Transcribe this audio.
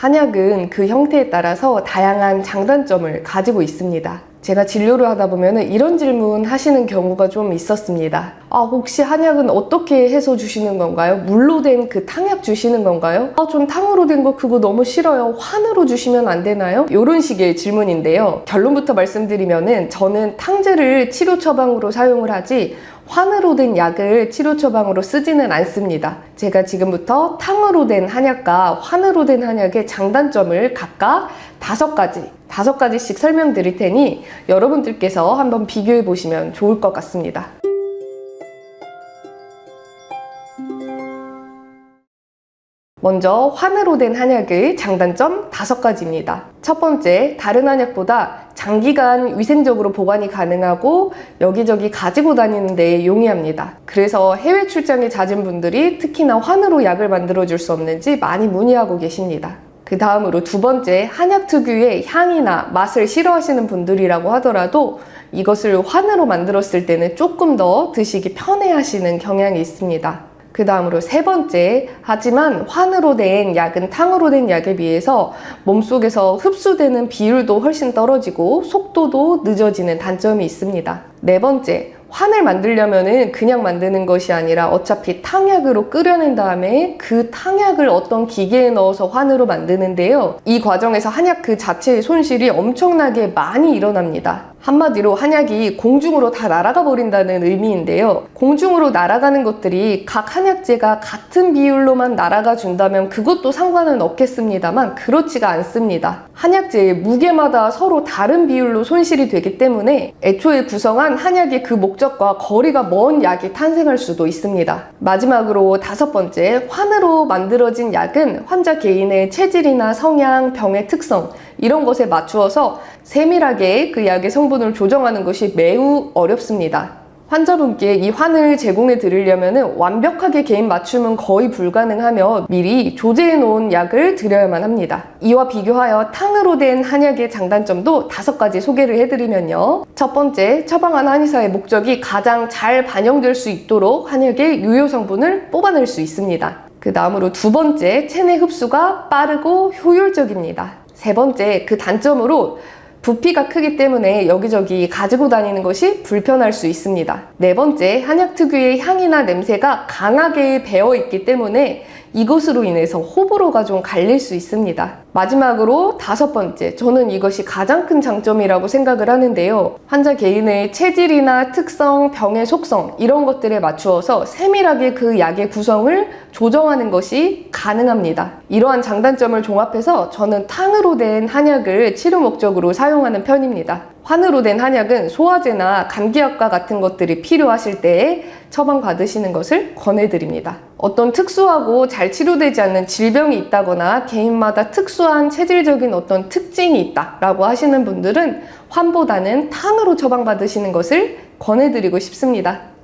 한약은 그 형태에 따라서 다양한 장단점을 가지고 있습니다. 제가 진료를 하다 보면 이런 질문 하시는 경우가 좀 있었습니다. 혹시 한약은 어떻게 해서 주시는 건가요? 물로 된 그 탕약 주시는 건가요? 전 탕으로 된 거 그거 너무 싫어요. 환으로 주시면 안 되나요? 이런 식의 질문인데요. 결론부터 말씀드리면은 저는 탕제를 치료 처방으로 사용을 하지 환으로 된 약을 치료 처방으로 쓰지는 않습니다. 제가 지금부터 탕으로 된 한약과 환으로 된 한약의 장단점을 각각 5가지씩 설명드릴 테니 여러분들께서 한번 비교해 보시면 좋을 것 같습니다. 먼저 환으로 된 한약의 장단점 5가지입니다. 첫 번째, 다른 한약보다 장기간 위생적으로 보관이 가능하고 여기저기 가지고 다니는 데 용이합니다. 그래서 해외 출장이 잦은 분들이 특히나 환으로 약을 만들어 줄 수 없는지 많이 문의하고 계십니다. 그 다음으로 두 번째, 한약 특유의 향이나 맛을 싫어하시는 분들이라고 하더라도 이것을 환으로 만들었을 때는 조금 더 드시기 편해하시는 경향이 있습니다. 그 다음으로 세 번째, 하지만 환으로 된 약은 탕으로 된 약에 비해서 몸속에서 흡수되는 비율도 훨씬 떨어지고 속도도 늦어지는 단점이 있습니다. 네 번째, 환을 만들려면은 그냥 만드는 것이 아니라 어차피 탕약으로 끓여낸 다음에 그 탕약을 어떤 기계에 넣어서 환으로 만드는데요. 이 과정에서 한약 그 자체의 손실이 엄청나게 많이 일어납니다. 한마디로 한약이 공중으로 다 날아가 버린다는 의미인데요. 공중으로 날아가는 것들이 각 한약재가 같은 비율로만 날아가 준다면 그것도 상관은 없겠습니다만 그렇지가 않습니다. 한약재의 무게마다 서로 다른 비율로 손실이 되기 때문에 애초에 구성한 한약의 그 목적과 거리가 먼 약이 탄생할 수도 있습니다. 마지막으로 5번째, 환으로 만들어진 약은 환자 개인의 체질이나 성향, 병의 특성 이런 것에 맞추어서 세밀하게 그 약의 성분을 조정하는 것이 매우 어렵습니다. 환자분께 이 환을 제공해 드리려면 완벽하게 개인 맞춤은 거의 불가능하며 미리 조제해 놓은 약을 드려야만 합니다. 이와 비교하여 탕으로 된 한약의 장단점도 5가지 소개를 해드리면요. 첫 번째, 처방한 한의사의 목적이 가장 잘 반영될 수 있도록 한약의 유효 성분을 뽑아낼 수 있습니다. 그 다음으로 두 번째, 체내 흡수가 빠르고 효율적입니다. 세 번째, 그 단점으로 부피가 크기 때문에 여기저기 가지고 다니는 것이 불편할 수 있습니다. 네 번째, 한약 특유의 향이나 냄새가 강하게 배어 있기 때문에 이것으로 인해서 호불호가 좀 갈릴 수 있습니다. 마지막으로 5번째, 저는 이것이 가장 큰 장점이라고 생각을 하는데요. 환자 개인의 체질이나 특성, 병의 속성 이런 것들에 맞추어서 세밀하게 그 약의 구성을 조정하는 것이 가능합니다. 이러한 장단점을 종합해서 저는 탕으로 된 한약을 치료 목적으로 사용하는 편입니다. 환으로 된 한약은 소화제나 감기약과 같은 것들이 필요하실 때에 처방 받으시는 것을 권해드립니다. 어떤 특수하고 잘 치료되지 않는 질병이 있다거나 개인마다 특수한 체질적인 어떤 특징이 있다라고 하시는 분들은 환보다는 탕으로 처방받으시는 것을 권해드리고 싶습니다.